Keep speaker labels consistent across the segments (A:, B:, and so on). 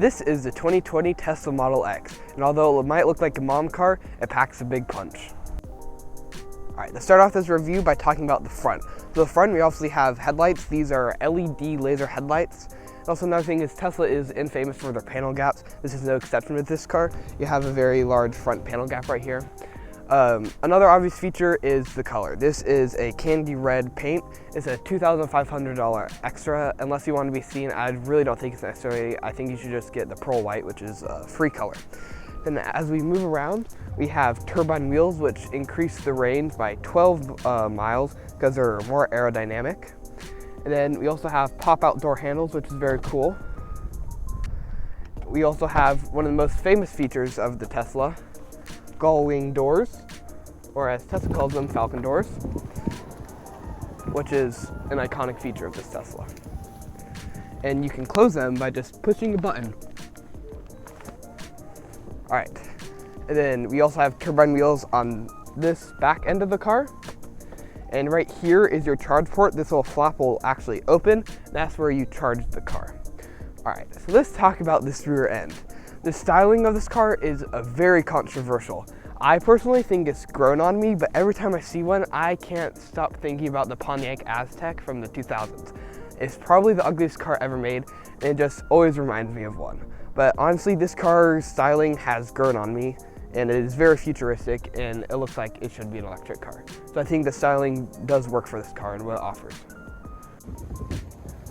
A: This is the 2020 Tesla Model X, and although it might look like a mom car, it packs a big punch. Alright, let's start off this review by talking about the front. So the front, we obviously have headlights. These are LED laser headlights. Also, another thing is Tesla is infamous for their panel gaps. This is no exception with this car. You have a very large front panel gap right here. Another obvious feature is the color. This is a candy red paint. It's a $2,500 extra. Unless you want to be seen, I really don't think it's necessary. I think you should just get the pearl white, which is a free color. Then as we move around, we have turbine wheels, which increase the range by 12 miles because they're more aerodynamic. And then we also have pop-out door handles, which is very cool. We also have one of the most famous features of the Tesla, gull-wing doors, or as Tesla calls them, falcon doors, which is an iconic feature of this Tesla. And you can close them by just pushing a button. All right, and then we also have turbine wheels on this back end of the car. And right here is your charge port. This little flap will actually open. That's where you charge the car. All right, so let's talk about this rear end. The styling of this car is very controversial. I personally think it's grown on me, but every time I see one, I can't stop thinking about the Pontiac Aztek from the 2000s. It's probably the ugliest car ever made, and it just always reminds me of one. But honestly, this car's styling has grown on me, and it is very futuristic, and it looks like it should be an electric car. So I think the styling does work for this car and what it offers.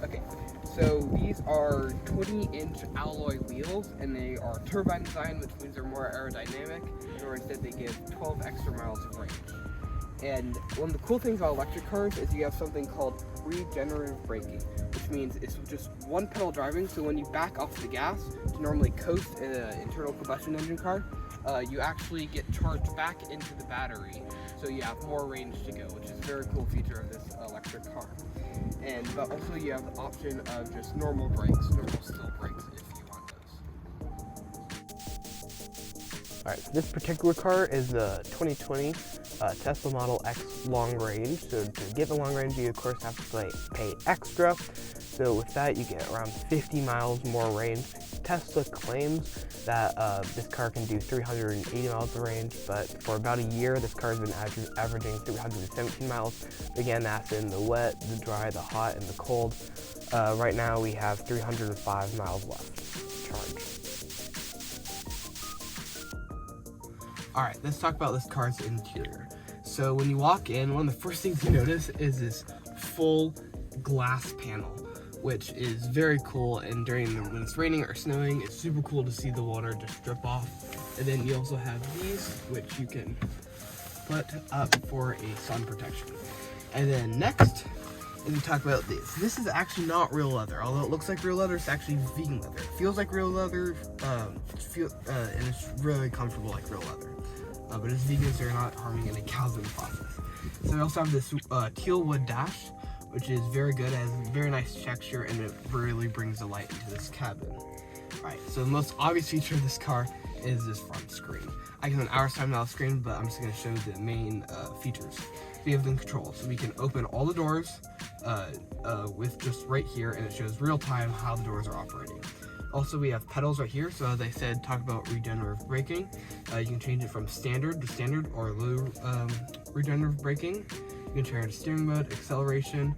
A: Okay, so these are 20-inch alloy wheels, and they are turbine design, which means they're more aerodynamic, or instead they give 12 extra miles of range. And one of the cool things about electric cars is you have something called regenerative braking, which means it's just one pedal driving, so when you back off the gas to normally coast in an internal combustion engine car, you actually get charged back into the battery, so you have more range to go, which is a very cool feature of this electric car. But also you have the option of just normal brakes, normal steel brakes if you want those. Alright, so this particular car is the 2020 Tesla Model X long range. So to get the long range, you of course have to pay extra. So with that, you get around 50 miles more range. Tesla claims that this car can do 380 miles of range, but for about a year, this car has been averaging 317 miles. Again, that's in the wet, the dry, the hot, and the cold. Right now, we have 305 miles left to charge. All right, let's talk about this car's interior. So when you walk in, one of the first things you notice is this full glass panel, which is very cool. And when it's raining or snowing, it's super cool to see the water just drip off. And then you also have these, which you can put up for a sun protection. And then next, we talk about this. This is actually not real leather. Although it looks like real leather, it's actually vegan leather. It feels like real leather, and it's really comfortable like real leather. But it's vegan, so you're not harming any cows in the process. So we also have this teal wood dash, which is very good. It has a very nice texture, and it really brings the light into this cabin. Alright, so the most obvious feature of this car is this front screen. I can an hour's time now screen, but I'm just going to show the main features. We have the controls, so we can open all the doors with just right here, and it shows real time how the doors are operating. Also, we have pedals right here, so as I said, talk about regenerative braking. You can change it from standard to standard or low regenerative braking. You can turn it to steering mode, acceleration,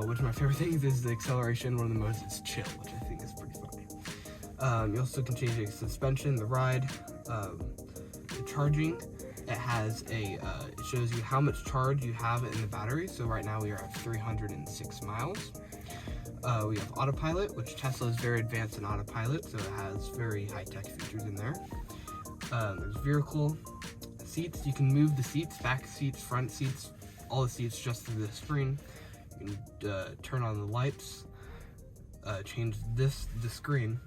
A: which of my favorite things is the acceleration. One of the most is chill, which I think is pretty funny. You also can change the suspension, the ride, the charging. It has it shows you how much charge you have in the battery. So right now we are at 306 miles. We have autopilot, which Tesla is very advanced in autopilot, so it has very high-tech features in there. There's vehicle seats. You can move the seats, back seats, front seats, all the seats just through the screen. You can turn on the lights, change the screen.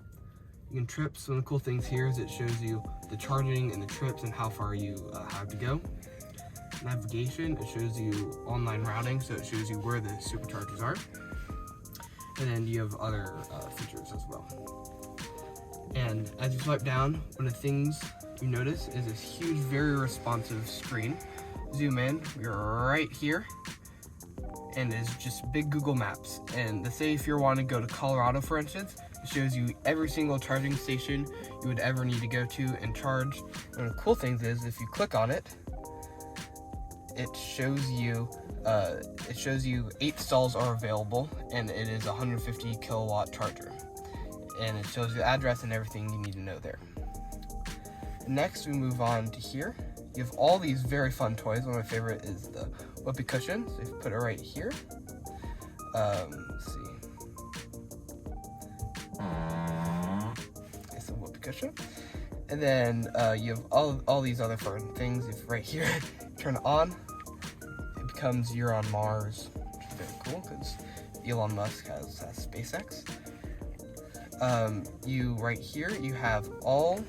A: You can trip. Some of the cool things here is it shows you the charging and the trips and how far you have to go. Navigation, it shows you online routing, so it shows you where the superchargers are. And then you have other features as well. And as you swipe down, one of the things you notice is this huge, very responsive screen. Zoom in, we're right here. And it's just big Google Maps. And let's say if you're wanting to go to Colorado, for instance, It shows you every single charging station you would ever need to go to and charge. One of the cool things is if you click on it, it shows you 8 stalls are available, and it is a 150 kilowatt charger. And it shows you the address and everything you need to know there. Next, we move on to here. You have all these very fun toys. One of my favorite is the whoopee cushion. So if you put it right here. Let's see. It's a whoopee cushion. And then you have all these other fun things. If right here, turn it on, it becomes You're on Mars, which is very cool because Elon Musk has SpaceX. Right here, you have all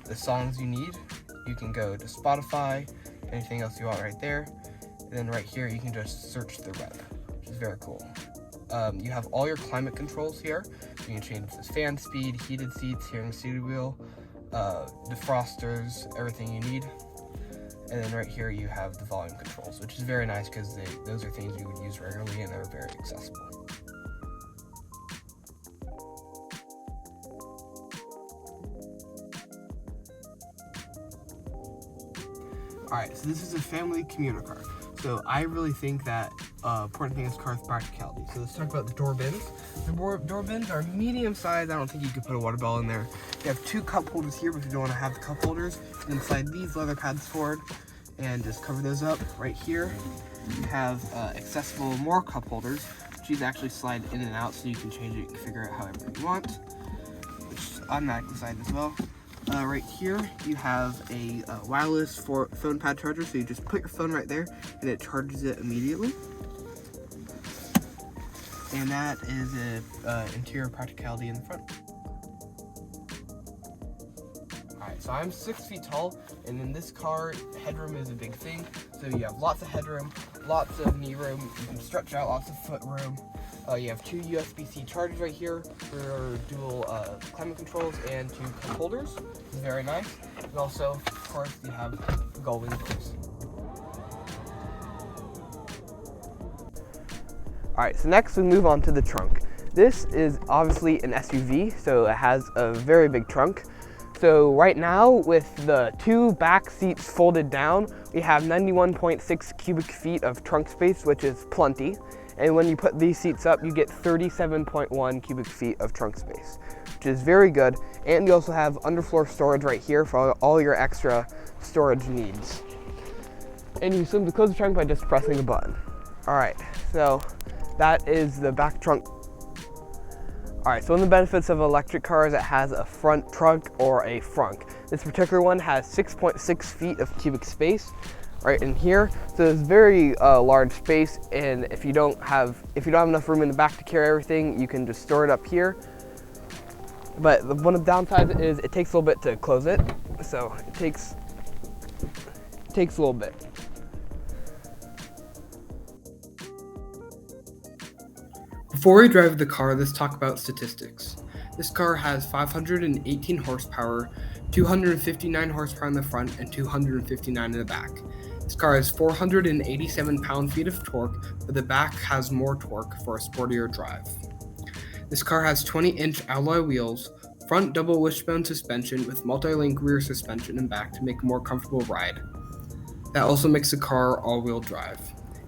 A: the songs you need. You can go to Spotify, anything else you want right there. And then right here, you can just search the web, which is very cool. You have all your climate controls here. You can change this fan speed, heated seats, steering steering wheel, defrosters, everything you need. And then right here, you have the volume controls, which is very nice because those are things you would use regularly and they're very accessible. Alright, so this is a family commuter car. So I really think that important thing is car is practicality. So let's talk about the door bins. The door bins are medium size. I don't think you could put a water bottle in there. You have 2 cup holders here, but if you don't want to have the cup holders, you can slide these leather pads forward and just cover those up. Right here, you have accessible more cup holders, which you can actually slide in and out so you can change it and configure it however you want, which is automatically slide as well. Right here, you have a wireless phone pad charger, so you just put your phone right there, and it charges it immediately. And that is interior practicality in the front. Alright, so I'm 6 feet tall, and in this car, headroom is a big thing. So you have lots of headroom, lots of knee room, you can stretch out, lots of foot room. You have 2 USB-C chargers right here for dual climate controls and 2 cup holders. It's very nice. And also, of course, you have gullwing doors. Alright, so next we move on to the trunk. This is obviously an SUV, so it has a very big trunk. So right now, with the 2 back seats folded down, we have 91.6 cubic feet of trunk space, which is plenty. And when you put these seats up, you get 37.1 cubic feet of trunk space, which is very good. And you also have underfloor storage right here for all your extra storage needs. And you simply close the trunk by just pressing a button. All right, so that is the back trunk. All right, so one of the benefits of electric cars, it has a front trunk or a frunk. This particular one has 6.6 feet of cubic space right in here. So there's very large space, and if you don't have enough room in the back to carry everything, you can just store it up here. But one of the downsides is it takes a little bit to close it. So it takes a little bit. Before we drive the car, let's talk about statistics. This car has 518 horsepower, 259 horsepower in the front, and 259 in the back. This car has 487 pound-feet of torque, but the back has more torque for a sportier drive. This car has 20-inch alloy wheels, front double wishbone suspension with multi-link rear suspension and back to make a more comfortable ride. That also makes the car all-wheel drive.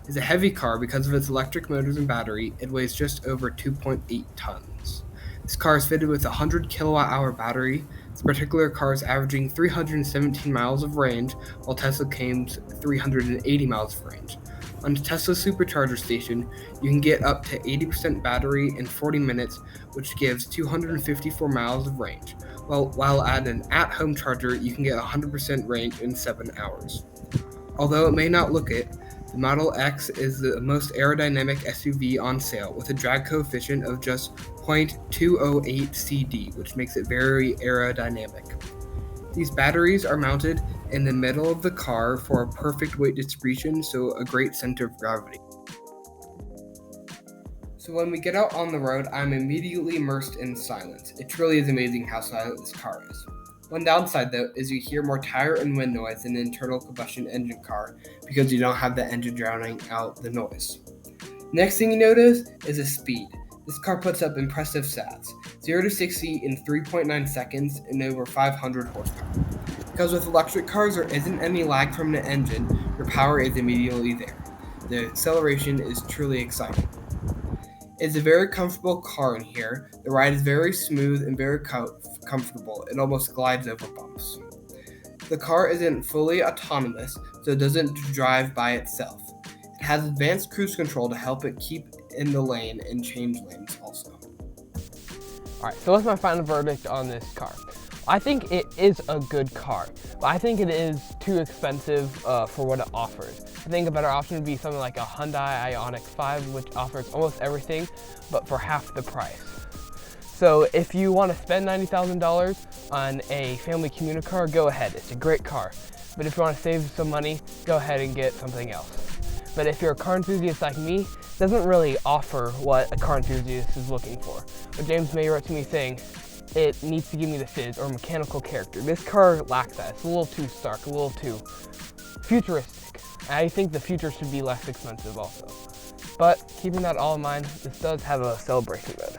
A: It's a heavy car because of its electric motors and battery. It weighs just over 2.8 tons. This car is fitted with a 100 kilowatt-hour battery. This particular car is averaging 317 miles of range, while Tesla claims 380 miles of range. On a Tesla supercharger station, you can get up to 80% battery in 40 minutes, which gives 254 miles of range, while at an at-home charger, you can get 100% range in 7 hours. Although it may not look it, the Model X is the most aerodynamic SUV on sale, with a drag coefficient of just 0.208 CD, which makes it very aerodynamic. These batteries are mounted in the middle of the car for a perfect weight distribution, so a great center of gravity. So when we get out on the road, I'm immediately immersed in silence. It truly is amazing how silent this car is. One downside, though, is you hear more tire and wind noise in an internal combustion engine car because you don't have the engine drowning out the noise. Next thing you notice is the speed. This car puts up impressive stats, 0 to 60 in 3.9 seconds and over 500 horsepower. Because with electric cars there isn't any lag from the engine, your power is immediately there. The acceleration is truly exciting. It's a very comfortable car in here. The ride is very smooth and very comfortable. It almost glides over bumps. The car isn't fully autonomous, so it doesn't drive by itself. It has advanced cruise control to help it keep in the lane and change lanes also.
B: Alright, so what's my final verdict on this car? I think it is a good car, but I think it is too expensive for what it offers. I think a better option would be something like a Hyundai Ioniq 5, which offers almost everything, but for half the price. So if you want to spend $90,000 on a family commuter car, go ahead. It's a great car. But if you want to save some money, go ahead and get something else. But if you're a car enthusiast like me, it doesn't really offer what a car enthusiast is looking for. But James May wrote to me saying, it needs to give me the fizz or mechanical character. This car lacks that. It's a little too stark, a little too futuristic. I think the future should be less expensive also. But keeping that all in mind, this does have a celebration mode.